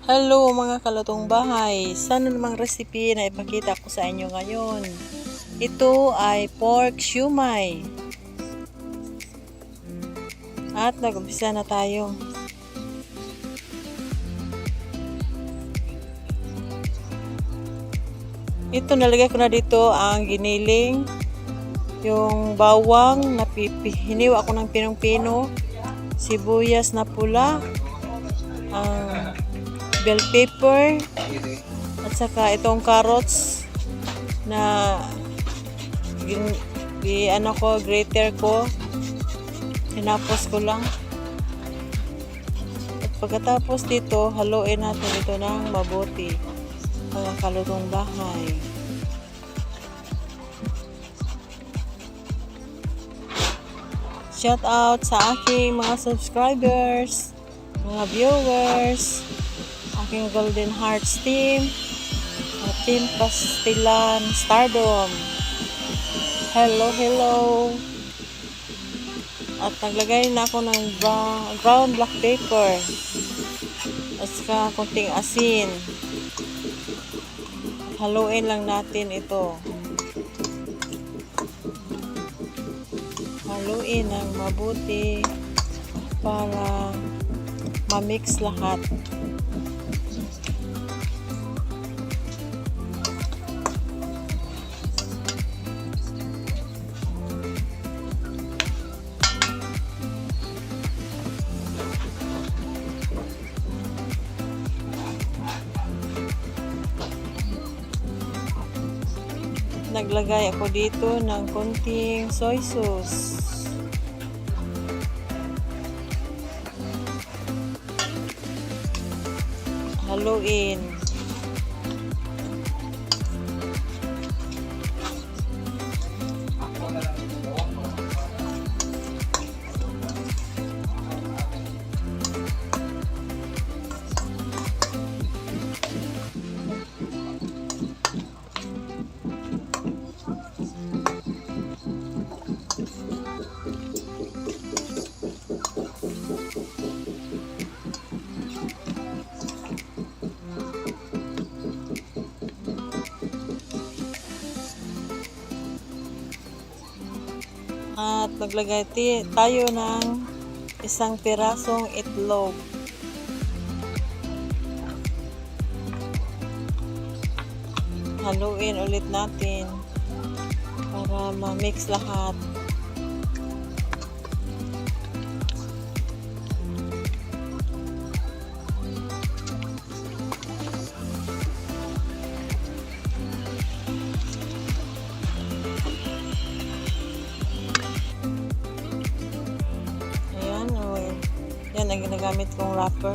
Hello mga kalutong bahay, sana namang recipe na ipakita ko sa inyo ngayon. Ito ay pork siumay. At nag-umpisa na tayo. Ito, nalagay ko na dito ang giniling, yung bawang, hiniwa ko ng pinong-pino, sibuyas na pula, ang bell pepper, at saka itong carrots na grater ko, hinapos ko lang. At pagkatapos dito, haluin natin ito ng mabuti, mga kalutong bahay. Shout out sa aking mga subscribers, mga viewers, aking Golden Hearts team, Team Pastilan Stardom. Hello. At naglagay na ako ng ground black pepper at saka konting asin. Haluin lang natin ito. Haluin ng mabuti para ma-mix lahat. Naglagay ako dito ng konting soy sauce. Haluin. At maglagay tayo ng isang pirasong itlog. Haluin ulit natin para ma-mix lahat. Yan ang ginagamit kong wrapper.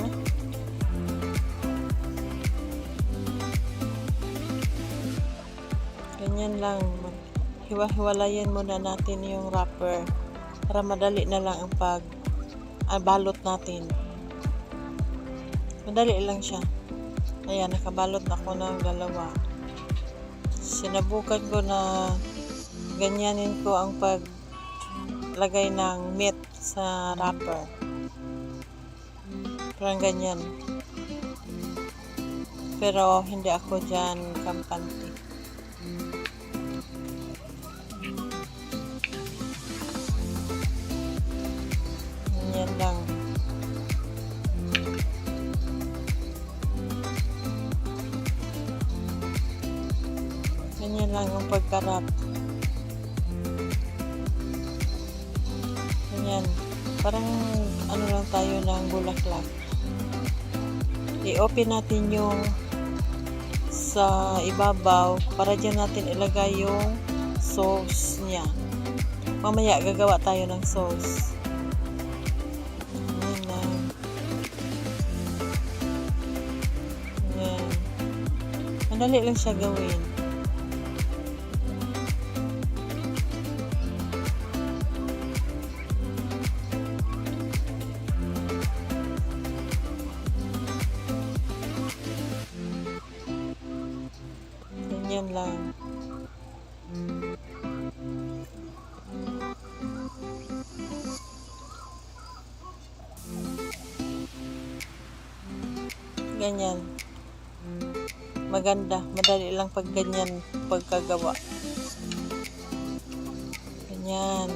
Ganyan lang. Hiwa-hiwalayin muna natin yung wrapper para madali na lang ang balot natin. Madali lang siya. Ayan, nakabalot na ako ng dalawa. Sinabukan ko na ganyanin ko ang paglagay ng meat sa wrapper. Parang ganyan. Pero hindi ako dyan kampante. Ganyan lang. Ganyan lang ang pagkarap. Ganyan. Parang ano lang tayo ng bulaklak. I-open natin yung sa ibabaw para dyan natin ilagay yung sauce niya. Mamaya gagawa tayo ng sauce. Ayan lang. Ayan. Madali lang siya gawin. Yan lang. Ganyan. Maganda. Madali lang pag ganyan pagkagawa. Ganyan.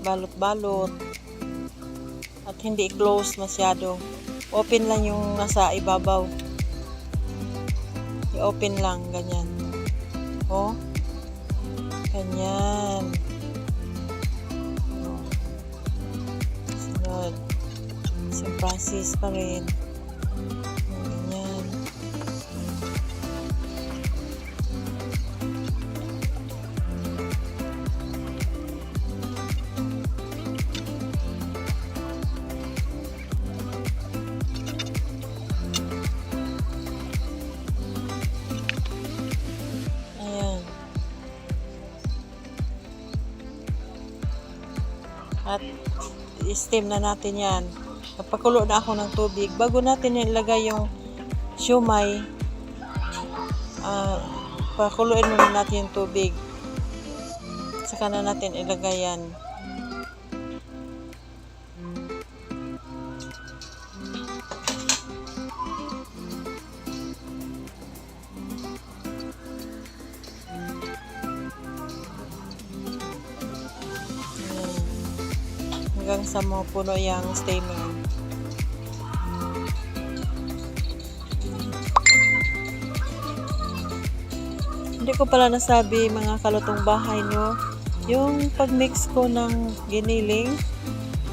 Balot-balot. At hindi close masyado. Open lang yung nasa ibabaw. I-open lang. Ganyan. Oh. Ganyan. Sunod. St. Francis pa rin. Ganyan. Ayan. At i-steam na natin yan. Napakulo na ako ng tubig. Bago natin ilagay yung siomai, pakuluin muna natin yung tubig. Saka na natin ilagay yan. Hanggang sa mapuno yung steamer. Hindi ko pala nasabi mga kalutong bahay no, yung pagmix ko ng giniling,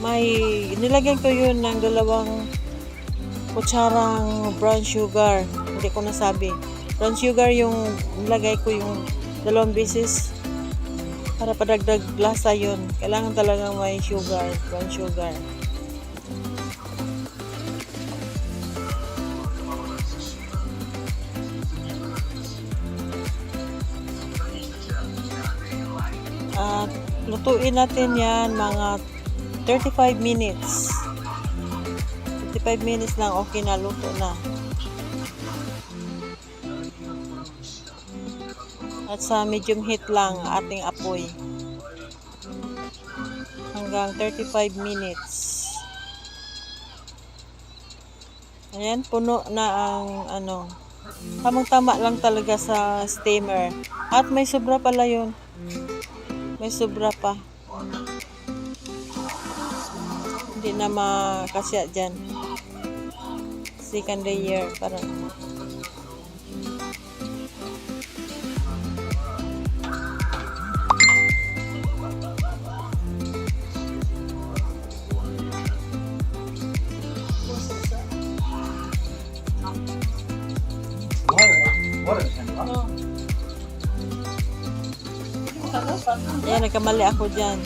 may nilagyan ko yun ng 2 kutsarang brown sugar. Hindi ko nasabi. Brown sugar yung nilagay ko yung 2 beses para padagdag lasa yun. Kailangan talagang may sugar, brown sugar. At lutuin natin yan mga 35 minutes. 35 minutes lang, okay na, luto na. At sa medium heat lang ating apoy. Hanggang 35 minutes. Ayan, puno na ang ano. Tamang-tama lang talaga sa steamer. At may sobra pala yun. May sobra pa. Hindi na makasya dyan. Second layer. Parang yan, nagkamali ako dyan.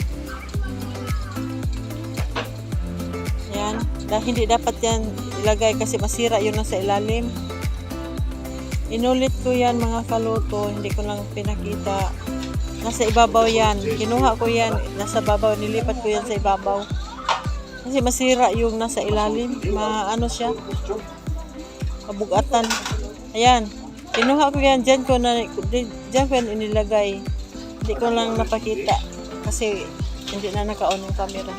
Yan. Dahil hindi dapat yan ilagay kasi masira yun nasa ilalim. Inulit ko yan mga kaluto. Hindi ko lang pinakita. Nasa ibabaw yan. Kinuha ko yan. Nasa babaw. Nilipat ko yan sa ibabaw. Kasi masira yung nasa ilalim. Ano siya? Kabugatan. Ayan. Kinuha ko yan. Diyan ko yan inilagay. Hindi ko lang napakita kasi hindi na naka-on yung camera.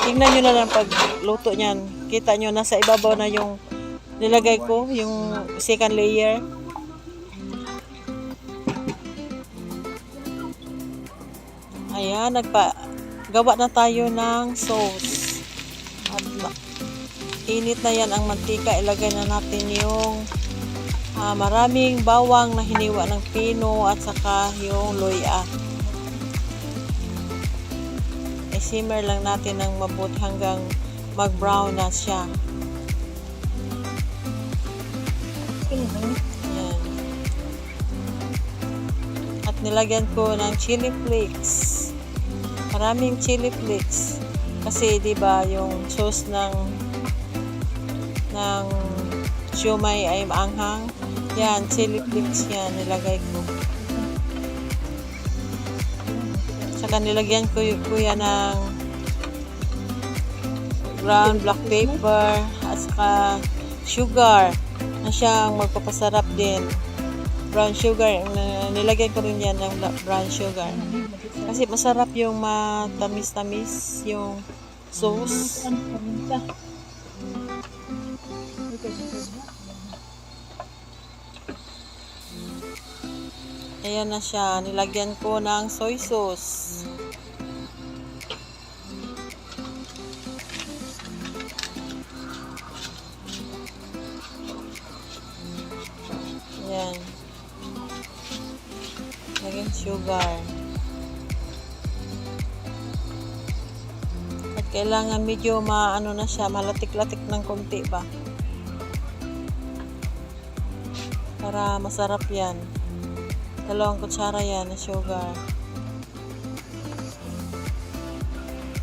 Tingnan nyo na lang pag luto nyan. Kita nyo nasa ibabaw na yung nilagay ko, yung second layer. Ayan, gawa na tayo ng sauce. At init na yan ang mantika. Ilagay na natin yung maraming bawang na hiniwa ng pino at saka yung luya. I-simmer lang natin ng mabuti hanggang mag-brown na siya. Yan. At nilagyan ko ng chili flakes. Maraming chili flakes. Kasi 'di ba yung sauce ng siomai ay maanghang. Yan, chili flakes yan, nilagay ko. Saka nilagyan ko yan ng ground black pepper at saka sugar na siyang magpapasarap din. Brown sugar, nilagyan ko rin yan ng brown sugar. Kasi masarap yung matamis-tamis yung sauce. Ayan na siya. Nilagyan ko ng soy sauce. Ayan. Lagyan sugar. At kailangan medyo maano na siya, malatik-latik ng konti ba? Para masarap yan. 2 kutsara yan na sugar.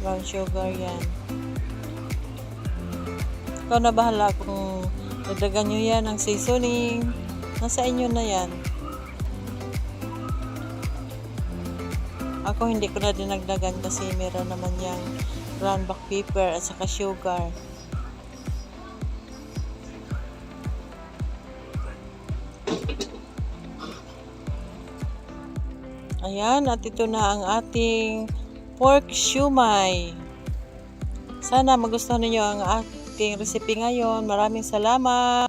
Brown sugar yan. Ikaw na bahala kung dagdagan nyo yan ng seasoning. Nasa inyo na yan. Ako hindi ko na dinagdagan kasi meron naman yung brown black pepper at saka sugar. Ayan, at ito na ang ating pork siumay. Sana magustuhan ninyo ang ating recipe ngayon. Maraming salamat!